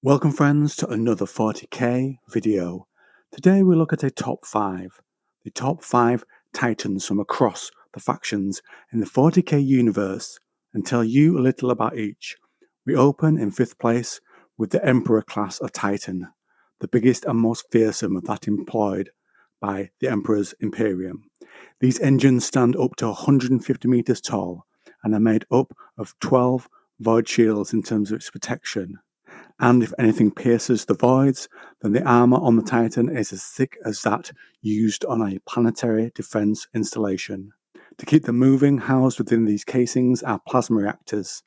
Welcome friends to another 40k video. Today we look at a top 5. The top 5 titans from across the factions in the 40k universe and tell you a little about each. We open in 5th place with the Emperor class of Titan, the biggest and most fearsome of that employed by the Emperor's Imperium. These engines stand up to 150 meters tall and are made up of 12 void shields in terms of its protection. And if anything pierces the voids, then the armour on the Titan is as thick as that used on a planetary defence installation. To keep them moving, housed within these casings are plasma reactors.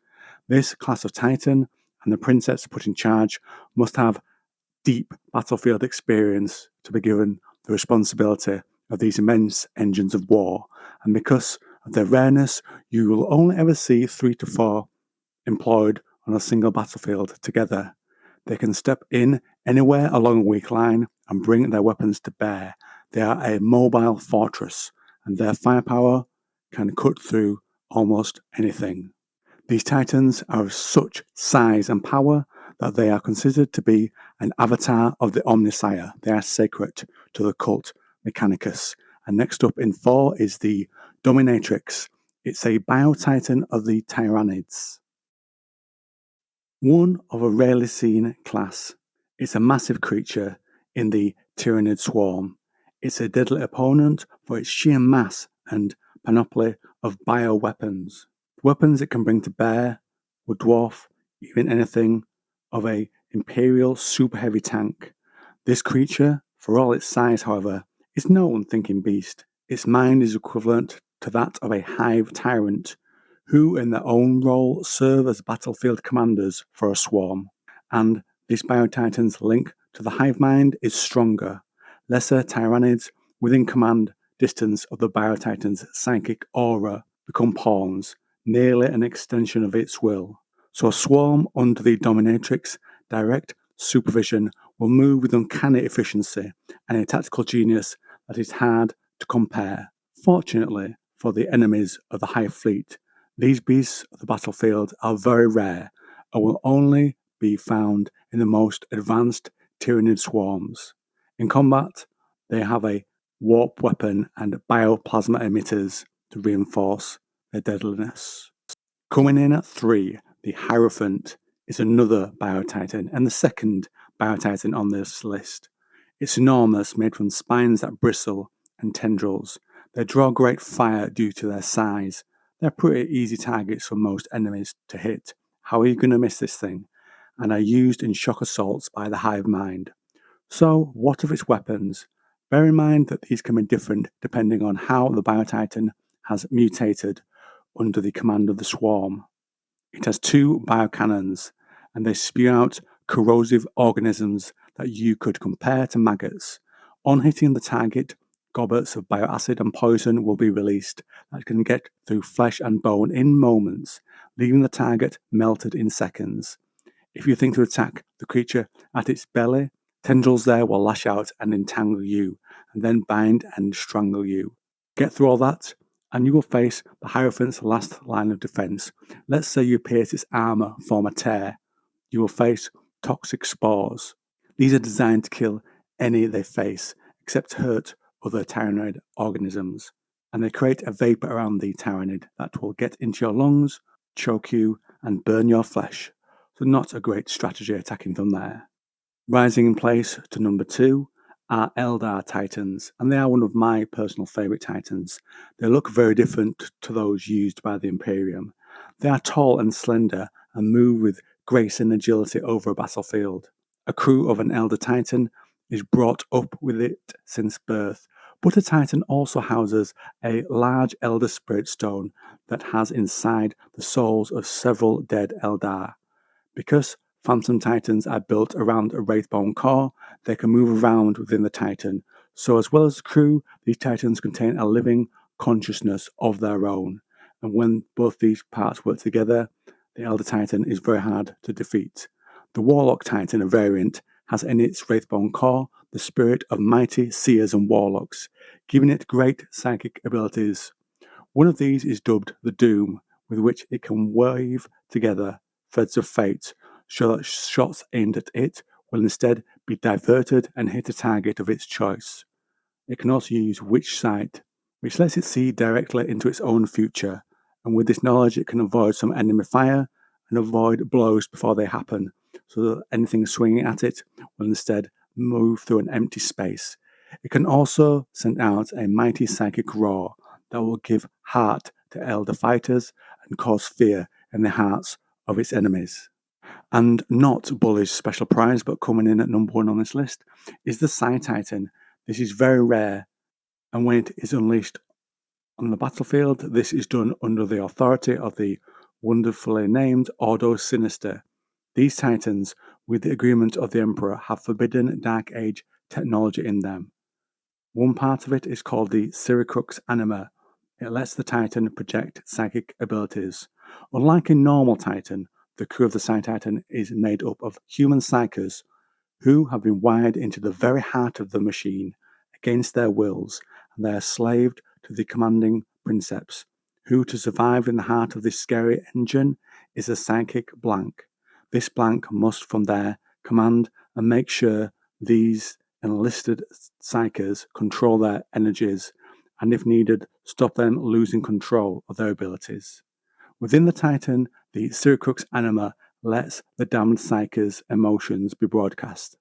This class of Titan and the princess put in charge must have deep battlefield experience to be given the responsibility of these immense engines of war, and because of their rareness, you will only ever see 3 to 4 employed on a single battlefield together. They can step in anywhere along a weak line and bring their weapons to bear. They are a mobile fortress, and their firepower can cut through almost anything. These titans are of such size and power that they are considered to be an avatar of the Omnissiah. They are sacred to the cult Mechanicus. And next up in 4 is the Dominatrix. It's a bio-titan of the Tyrannids. One of a rarely seen class. It's a massive creature in the Tyrannid swarm. It's a deadly opponent for its sheer mass and panoply of bioweapons. The weapons it can bring to bear would dwarf even anything of a Imperial super heavy tank. This creature, for all its size however, is no unthinking beast. Its mind is equivalent to that of a hive tyrant, who in their own role serve as battlefield commanders for a swarm. And this Biotitan's link to the hive mind is stronger. Lesser Tyrannids within command distance of the Biotitan's psychic aura become pawns, nearly an extension of its will. So a swarm under the Dominatrix direct supervision will move with uncanny efficiency and a tactical genius that is hard to compare. Fortunately for the enemies of the Hive Fleet, these beasts of the battlefield are very rare and will only be found in the most advanced Tyrannid swarms. In combat, they have a warp weapon and bioplasma emitters to reinforce their deadliness. Coming in at 3, the Hierophant is another Biotitan and the second Biotitan on this list. It's enormous, made from spines that bristle and tendrils. They draw great fire due to their size. They're pretty easy targets for most enemies to hit. How are you going to miss this thing? And are used in shock assaults by the hive mind. So, what of its weapons? Bear in mind that these can be different depending on how the Biotitan has mutated under the command of the swarm. It has 2 biocannons, and they spew out corrosive organisms that you could compare to maggots. On hitting the target, gobbets of bioacid and poison will be released that can get through flesh and bone in moments, leaving the target melted in seconds. If you think to attack the creature at its belly, tendrils there will lash out and entangle you, and then bind and strangle you. Get through all that, and you will face the Hierophant's last line of defense. Let's say you pierce its armor, form a tear. You will face toxic spores. These are designed to kill any they face, except hurt other Tyrannid organisms. And they create a vapor around the Tyrannid that will get into your lungs, choke you, and burn your flesh. So not a great strategy attacking them there. Rising in place to number 2 are Eldar Titans, and they are one of my personal favourite Titans. They look very different to those used by the Imperium. They are tall and slender and move with grace and agility over a battlefield. A crew of an Elder Titan is brought up with it since birth, but a Titan also houses a large Elder Spirit Stone that has inside the souls of several dead Eldar. Because Phantom Titans are built around a Wraithbone core, they can move around within the Titan. So as well as the crew, these Titans contain a living consciousness of their own. And when both these parts work together, the Elder Titan is very hard to defeat. The Warlock Titan, a variant, has in its Wraithbone core the spirit of mighty seers and warlocks, giving it great psychic abilities. One of these is dubbed the Doom, with which it can weave together threads of fate, so that shots aimed at it will instead be diverted and hit a target of its choice. It can also use Witch Sight, which lets it see directly into its own future, and with this knowledge it can avoid some enemy fire and avoid blows before they happen, so that anything swinging at it will instead move through an empty space. It can also send out a mighty psychic roar that will give heart to Eldar fighters and cause fear in the hearts of its enemies. And not Bully's special prize, but coming in at number 1 on this list, is the Psi Titan. This is very rare, and when it is unleashed on the battlefield, this is done under the authority of the wonderfully named Ordo Sinister. These Titans, with the agreement of the Emperor, have forbidden Dark Age technology in them. One part of it is called the Siricrux Anima. It lets the Titan project psychic abilities. Unlike a normal Titan, the crew of the Psi Titan is made up of human psychers who have been wired into the very heart of the machine against their wills, and they are slaved to the commanding princeps, who, to survive in the heart of this scary engine, is a psychic blank. This blank must, from there, command and make sure these enlisted psychers control their energies, and if needed, stop them losing control of their abilities. Within the Titan, the Siricrux Anima lets the damned psycher's emotions be broadcast,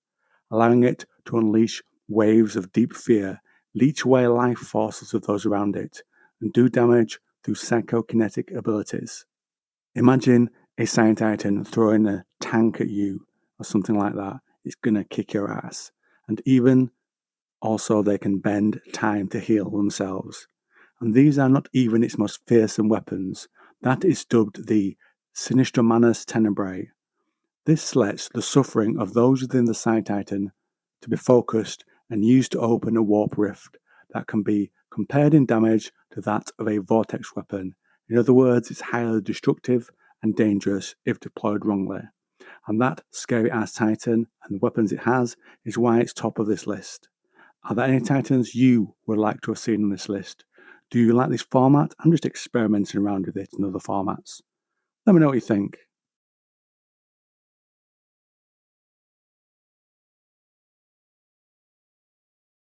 allowing it to unleash waves of deep fear, leech away life forces of those around it, and do damage through psychokinetic abilities. Imagine a Psi Titan throwing a tank at you or something like that. It's going to kick your ass. And even also they can bend time to heal themselves. And these are not even its most fearsome weapons. That is dubbed the Sinistra Manus Tenebrae. This lets the suffering of those within the Psi Titan to be focused and used to open a warp rift that can be compared in damage to that of a vortex weapon. In other words, it's highly destructive and dangerous if deployed wrongly. And that scary ass Titan and the weapons it has is why it's top of this list. Are there any Titans you would like to have seen on this list? Do you like this format? I'm just experimenting around with it in other formats. Let me know what you think.